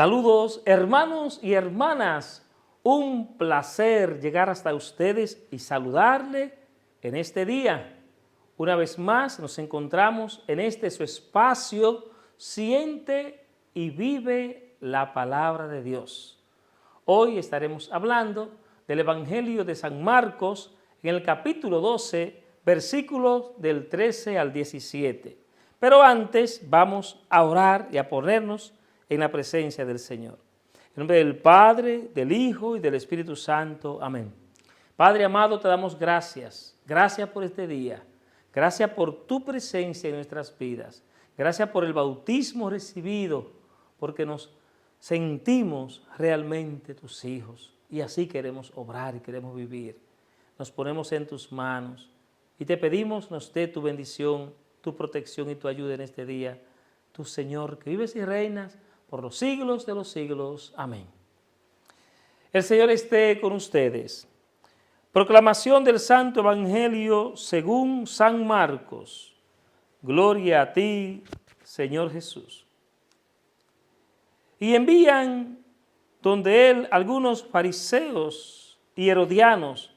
Saludos hermanos y hermanas, un placer llegar hasta ustedes y saludarle en este día. Una vez más nos encontramos en este su espacio, siente y vive la palabra de Dios. Hoy estaremos hablando del Evangelio de San Marcos en el capítulo 12, versículos del 13 al 17. Pero antes vamos a orar y a ponernos en la presencia del Señor. En nombre del Padre, del Hijo y del Espíritu Santo. Amén. Padre amado, te damos gracias. Gracias por este día. Gracias por tu presencia en nuestras vidas. Gracias por el bautismo recibido, porque nos sentimos realmente tus hijos. Y así queremos obrar y queremos vivir. Nos ponemos en tus manos y te pedimos nos dé tu bendición, tu protección y tu ayuda en este día. Tu Señor, que vives y reinas por los siglos de los siglos. Amén. El Señor esté con ustedes. Proclamación del Santo Evangelio según San Marcos. Gloria a ti, Señor Jesús. Y envían donde él algunos fariseos y herodianos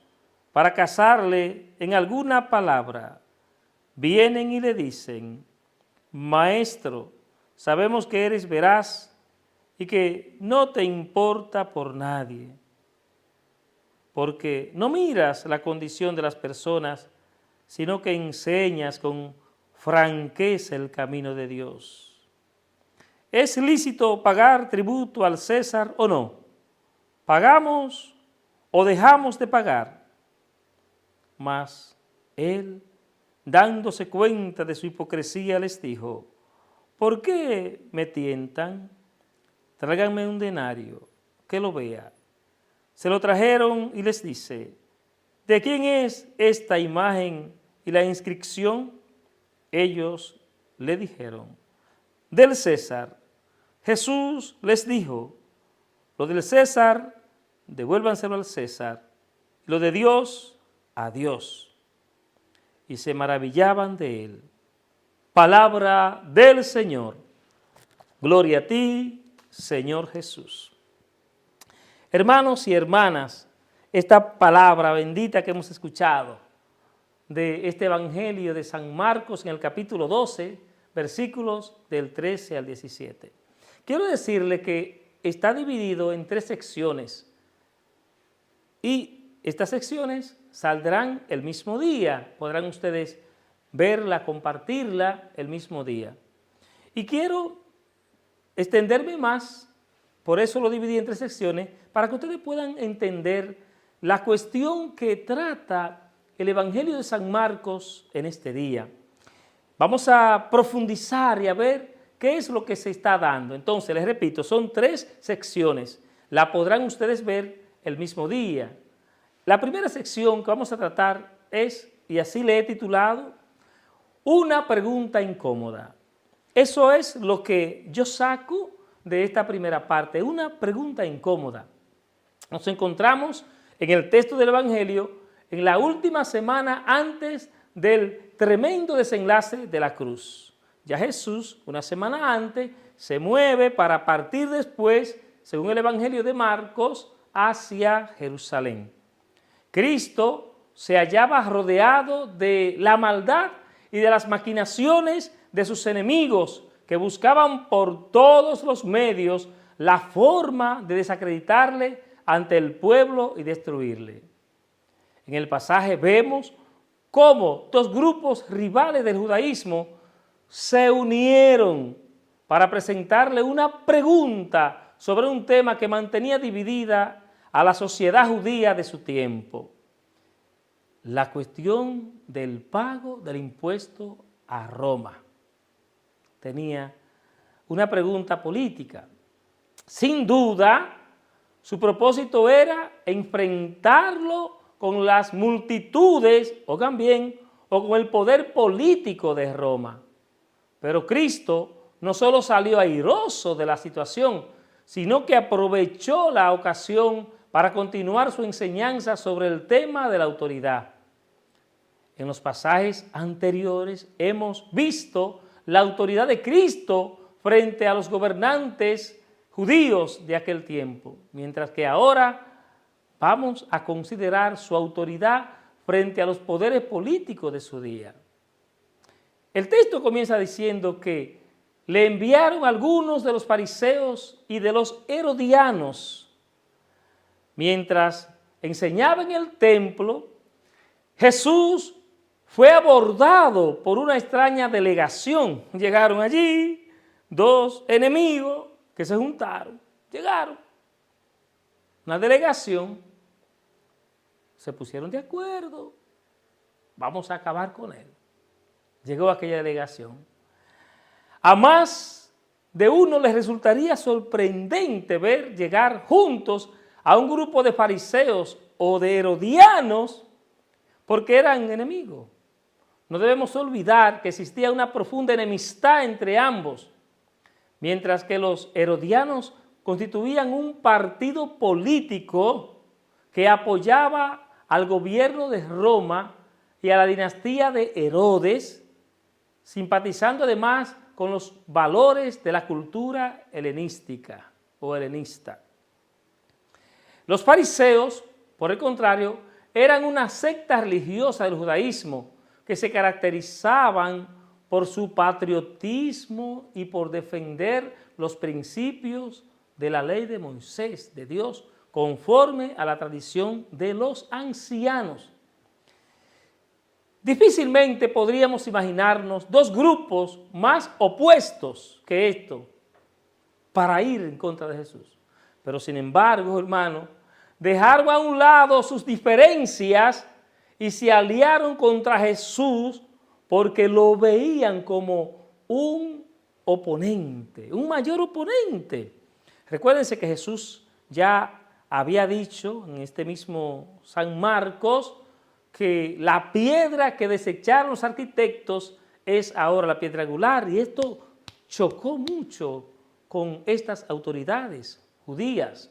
para casarle en alguna palabra. Vienen y le dicen: Maestro, sabemos que eres veraz y que no te importa por nadie, porque no miras la condición de las personas, sino que enseñas con franqueza el camino de Dios. ¿Es lícito pagar tributo al César o no? ¿Pagamos o dejamos de pagar? Mas él, dándose cuenta de su hipocresía, les dijo: ¿Por qué me tientan? Tráiganme un denario, que lo vea. Se lo trajeron y les dice: ¿De quién es esta imagen y la inscripción? Ellos le dijeron: del César. Jesús les dijo: lo del César, devuélvanselo al César, y lo de Dios, a Dios. Y se maravillaban de él. Palabra del Señor. Gloria a ti, Señor Jesús. Hermanos y hermanas, esta palabra bendita que hemos escuchado de este Evangelio de San Marcos en el capítulo 12, versículos del 13 al 17. Quiero decirle que está dividido en 3 secciones y estas secciones saldrán el mismo día. Podrán ustedes verla, compartirla el mismo día. Y quiero extenderme más, por eso lo dividí en 3 secciones, para que ustedes puedan entender la cuestión que trata el Evangelio de San Marcos en este día. Vamos a profundizar y a ver qué es lo que se está dando. Entonces, les repito, son 3 secciones. La podrán ustedes ver el mismo día. La primera sección que vamos a tratar es, y así le he titulado, una pregunta incómoda. Eso es lo que yo saco de esta primera parte, una pregunta incómoda. Nos encontramos en el texto del Evangelio en la última semana antes del tremendo desenlace de la cruz. Ya Jesús, una semana antes, se mueve para partir después, según el Evangelio de Marcos, hacia Jerusalén. Cristo se hallaba rodeado de la maldad y de las maquinaciones de sus enemigos, que buscaban por todos los medios la forma de desacreditarle ante el pueblo y destruirle. En el pasaje vemos cómo 2 grupos rivales del judaísmo se unieron para presentarle una pregunta sobre un tema que mantenía dividida a la sociedad judía de su tiempo: la cuestión del pago del impuesto a Roma. Tenía una pregunta política. Sin duda, su propósito era enfrentarlo con las multitudes o también con el poder político de Roma. Pero Cristo no solo salió airoso de la situación, sino que aprovechó la ocasión para continuar su enseñanza sobre el tema de la autoridad. En los pasajes anteriores hemos visto la autoridad de Cristo frente a los gobernantes judíos de aquel tiempo, mientras que ahora vamos a considerar su autoridad frente a los poderes políticos de su día. El texto comienza diciendo que le enviaron algunos de los fariseos y de los herodianos. Mientras enseñaba en el templo, Jesús fue abordado por una extraña delegación. Llegaron allí dos enemigos que se juntaron. Llegaron. Una delegación. Se pusieron de acuerdo. Vamos a acabar con él. Llegó aquella delegación. A más de uno les resultaría sorprendente ver llegar juntos a un grupo de fariseos o de herodianos porque eran enemigos. No debemos olvidar que existía una profunda enemistad entre ambos, mientras que los herodianos constituían un partido político que apoyaba al gobierno de Roma y a la dinastía de Herodes, simpatizando además con los valores de la cultura helenística o helenista. Los fariseos, por el contrario, eran una secta religiosa del judaísmo que se caracterizaban por su patriotismo y por defender los principios de la ley de Moisés, de Dios, conforme a la tradición de los ancianos. Difícilmente podríamos imaginarnos dos grupos más opuestos que esto para ir en contra de Jesús. Pero sin embargo, hermano, dejaron a un lado sus diferencias y se aliaron contra Jesús porque lo veían como un oponente, un mayor oponente. Recuérdense que Jesús ya había dicho en este mismo San Marcos que la piedra que desecharon los arquitectos es ahora la piedra angular, y esto chocó mucho con estas autoridades judías.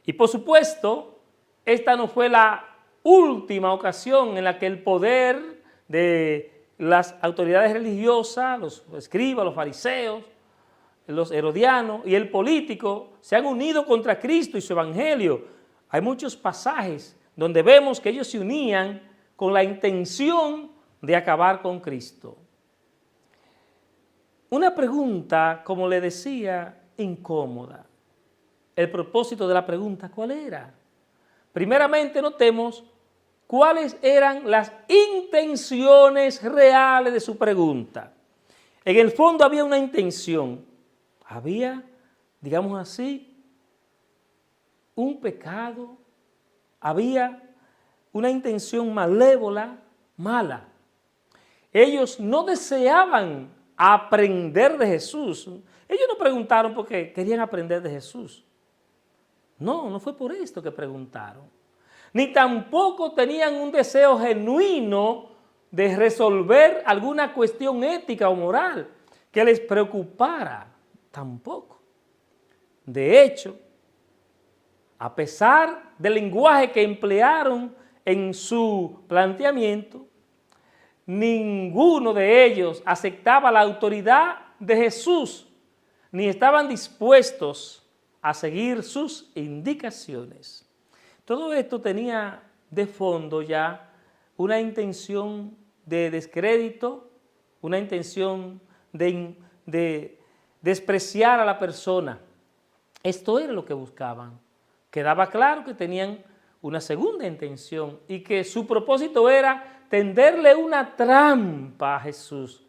Y por supuesto, esta no fue la última ocasión en la que el poder de las autoridades religiosas, los escribas, los fariseos, los herodianos y el político se han unido contra Cristo y su evangelio. Hay muchos pasajes donde vemos que ellos se unían con la intención de acabar con Cristo. Una pregunta, como le decía, incómoda. El propósito de la pregunta, ¿cuál era? Primeramente notemos cuáles eran las intenciones reales de su pregunta. En el fondo había una intención, había, digamos así, un pecado, había una intención malévola, mala. Ellos no deseaban aprender de Jesús. Ellos no preguntaron porque querían aprender de Jesús. No, no fue por esto que preguntaron. Ni tampoco tenían un deseo genuino de resolver alguna cuestión ética o moral que les preocupara, tampoco. De hecho, a pesar del lenguaje que emplearon en su planteamiento, ninguno de ellos aceptaba la autoridad de Jesús, ni estaban dispuestos a seguir sus indicaciones. Todo esto tenía de fondo ya una intención de descrédito, una intención de despreciar a la persona. Esto era lo que buscaban. Quedaba claro que tenían una segunda intención y que su propósito era tenderle una trampa a Jesús,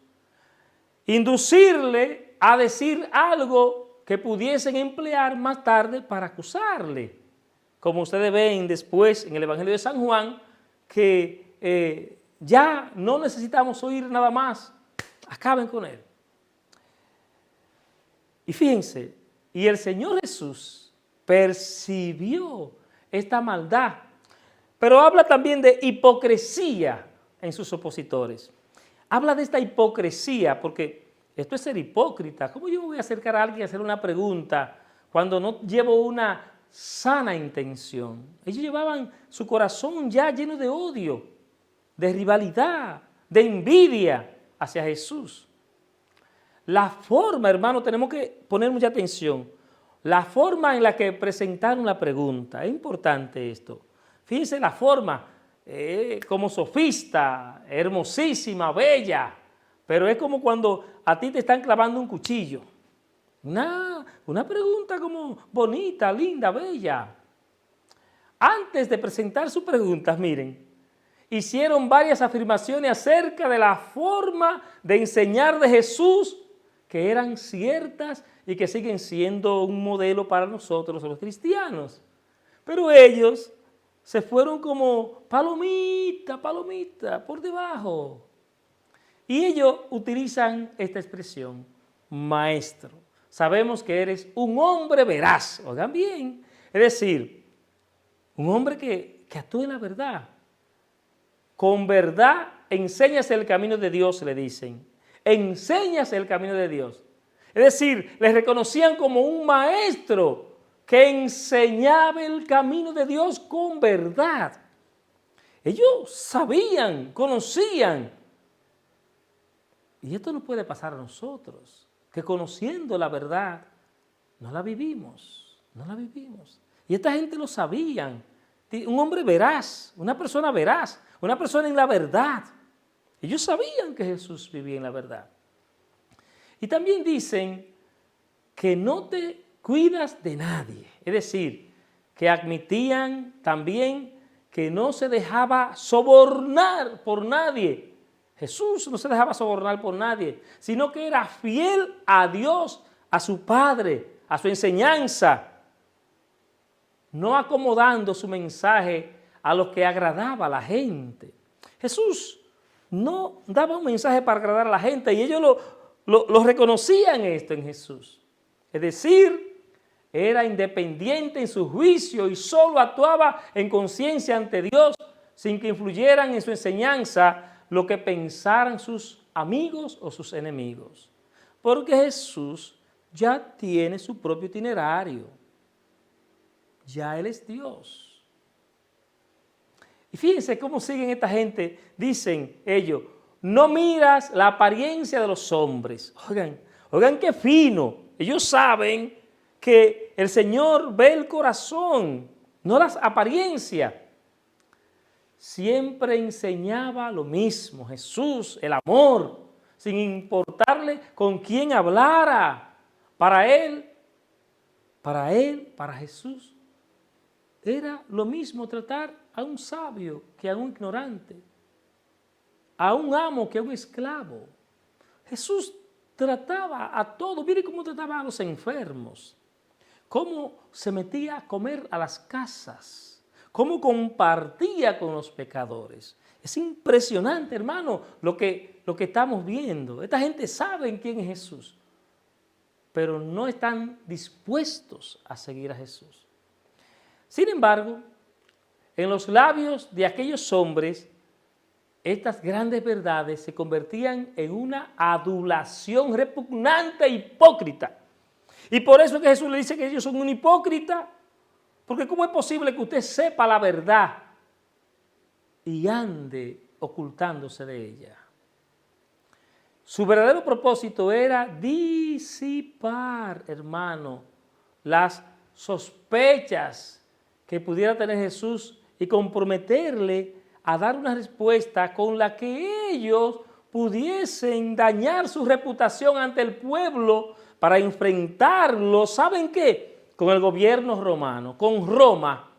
inducirle a decir algo que pudiesen emplear más tarde para acusarle. Como ustedes ven después en el Evangelio de San Juan, que ya no necesitamos oír nada más, acaben con él. Y fíjense, y el Señor Jesús percibió esta maldad, pero habla también de hipocresía en sus opositores. Habla de esta hipocresía porque esto es ser hipócrita. ¿Cómo yo me voy a acercar a alguien a hacer una pregunta cuando no llevo una sana intención? Ellos llevaban su corazón ya lleno de odio, de rivalidad, de envidia hacia Jesús. La forma, hermano, tenemos que poner mucha atención. La forma en la que presentaron la pregunta, es importante esto. Fíjense la forma, como sofista, hermosísima, bella, pero es como cuando a ti te están clavando un cuchillo. Una pregunta como bonita, linda, bella. Antes de presentar sus preguntas, miren, hicieron varias afirmaciones acerca de la forma de enseñar de Jesús que eran ciertas y que siguen siendo un modelo para nosotros los cristianos. Pero ellos se fueron como palomita, palomita, por debajo. Y ellos utilizan esta expresión, maestro. Sabemos que eres un hombre veraz, oigan bien, es decir, un hombre que actúa en la verdad. Con verdad enséñase el camino de Dios, le dicen. Enséñase el camino de Dios. Es decir, les reconocían como un maestro que enseñaba el camino de Dios con verdad. Ellos sabían, conocían. Y esto no puede pasar a nosotros, que conociendo la verdad, no la vivimos, no la vivimos. Y esta gente lo sabían. Un hombre veraz, una persona en la verdad. Ellos sabían que Jesús vivía en la verdad. Y también dicen que no te cuidas de nadie. Es decir, que admitían también que no se dejaba sobornar por nadie. Jesús no se dejaba sobornar por nadie, sino que era fiel a Dios, a su Padre, a su enseñanza, no acomodando su mensaje a lo que agradaba a la gente. Jesús no daba un mensaje para agradar a la gente y ellos lo reconocían esto en Jesús. Es decir, era independiente en su juicio y solo actuaba en conciencia ante Dios sin que influyeran en su enseñanza lo que pensaran sus amigos o sus enemigos. Porque Jesús ya tiene su propio itinerario. Ya Él es Dios. Y fíjense cómo siguen esta gente. Dicen ellos, no miras la apariencia de los hombres. Oigan qué fino. Ellos saben que el Señor ve el corazón, no las apariencias. Siempre enseñaba lo mismo. Jesús, el amor, sin importarle con quién hablara. Para Jesús, era lo mismo tratar a un sabio que a un ignorante, a un amo que a un esclavo. Jesús trataba a todos, mire cómo trataba a los enfermos, cómo se metía a comer a las casas, cómo compartía con los pecadores. Es impresionante, hermano, lo que estamos viendo. Esta gente sabe quién es Jesús, pero no están dispuestos a seguir a Jesús. Sin embargo, en los labios de aquellos hombres, estas grandes verdades se convertían en una adulación repugnante e hipócrita. Y por eso es que Jesús le dice que ellos son un hipócrita, porque ¿cómo es posible que usted sepa la verdad y ande ocultándose de ella? Su verdadero propósito era disipar, hermano, las sospechas que pudiera tener Jesús y comprometerle a dar una respuesta con la que ellos pudiesen dañar su reputación ante el pueblo para enfrentarlo, ¿saben qué? Con el gobierno romano, con Roma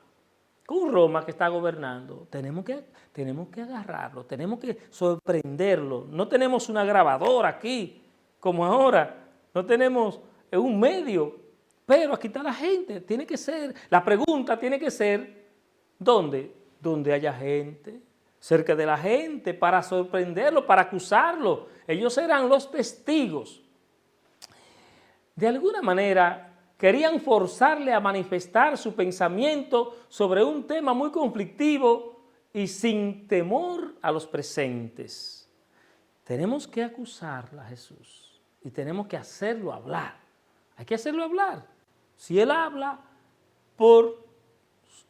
que está gobernando. Tenemos que agarrarlo, tenemos que sorprenderlo. No tenemos una grabadora aquí, como ahora, no tenemos un medio, pero aquí está la gente. Tiene que ser, la pregunta tiene que ser, ¿dónde? Donde haya gente, cerca de la gente, para sorprenderlo, para acusarlo. Ellos serán los testigos. De alguna manera, querían forzarle a manifestar su pensamiento sobre un tema muy conflictivo y sin temor a los presentes. Tenemos que acusarla a Jesús y tenemos que hacerlo hablar. Hay que hacerlo hablar. Si él habla,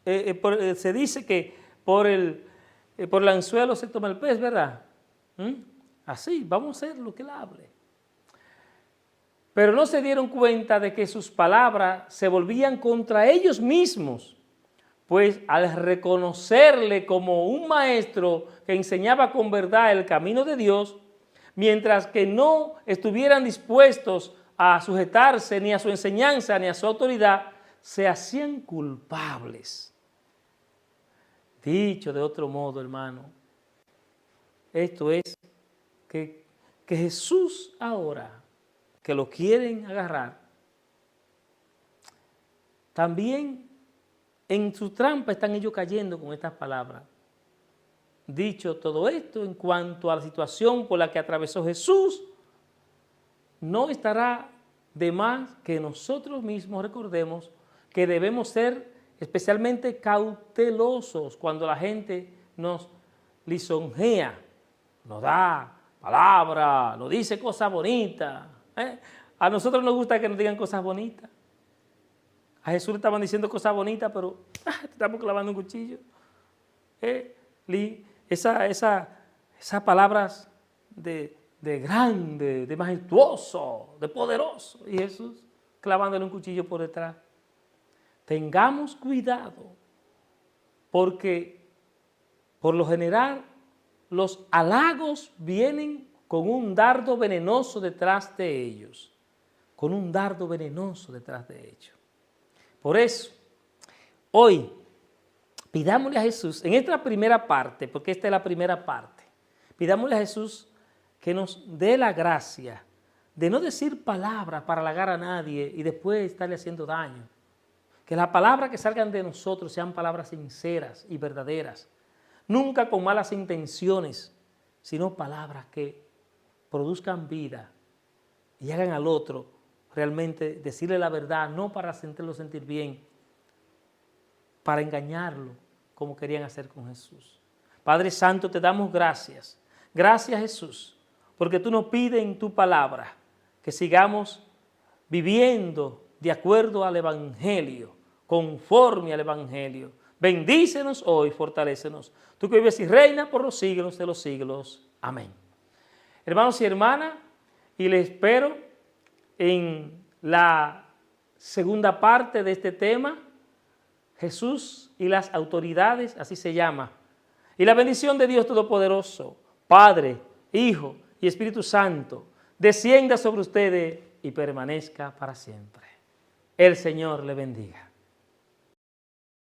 se dice que por el anzuelo se toma el pez, ¿verdad? Así, vamos a hacer lo que él hable. pero no se dieron cuenta de que sus palabras se volvían contra ellos mismos, pues al reconocerle como un maestro que enseñaba con verdad el camino de Dios, mientras que no estuvieran dispuestos a sujetarse ni a su enseñanza ni a su autoridad, se hacían culpables. Dicho de otro modo, hermano, esto es que Jesús ahora, que lo quieren agarrar, también en su trampa están ellos cayendo con estas palabras. Dicho todo esto, en cuanto a la situación por la que atravesó Jesús, no estará de más que nosotros mismos recordemos que debemos ser especialmente cautelosos cuando la gente nos lisonjea, nos da palabra, nos dice cosas bonitas. A nosotros nos gusta que nos digan cosas bonitas. A Jesús le estaban diciendo cosas bonitas, pero estamos clavando un cuchillo. Esas palabras de grande, de majestuoso, de poderoso, y Jesús clavándole un cuchillo por detrás. Tengamos cuidado, porque por lo general los halagos vienen con un dardo venenoso detrás de ellos, con un dardo venenoso detrás de ellos. Por eso, hoy, pidámosle a Jesús, en esta primera parte, porque esta es la primera parte, pidámosle a Jesús que nos dé la gracia de no decir palabras para halagar a nadie y después estarle haciendo daño. Que las palabras que salgan de nosotros sean palabras sinceras y verdaderas, nunca con malas intenciones, sino palabras que produzcan vida y hagan al otro realmente decirle la verdad, no para hacerlo sentir bien, para engañarlo, como querían hacer con Jesús. Padre Santo, te damos gracias. Gracias, Jesús, porque tú nos pides en tu palabra que sigamos viviendo de acuerdo al Evangelio, conforme al Evangelio. Bendícenos hoy, fortalécenos. Tú que vives y reinas por los siglos de los siglos. Amén. Hermanos y hermanas, y les espero en la segunda parte de este tema, Jesús y las autoridades, así se llama. Y la bendición de Dios Todopoderoso, Padre, Hijo y Espíritu Santo, descienda sobre ustedes y permanezca para siempre. El Señor le bendiga.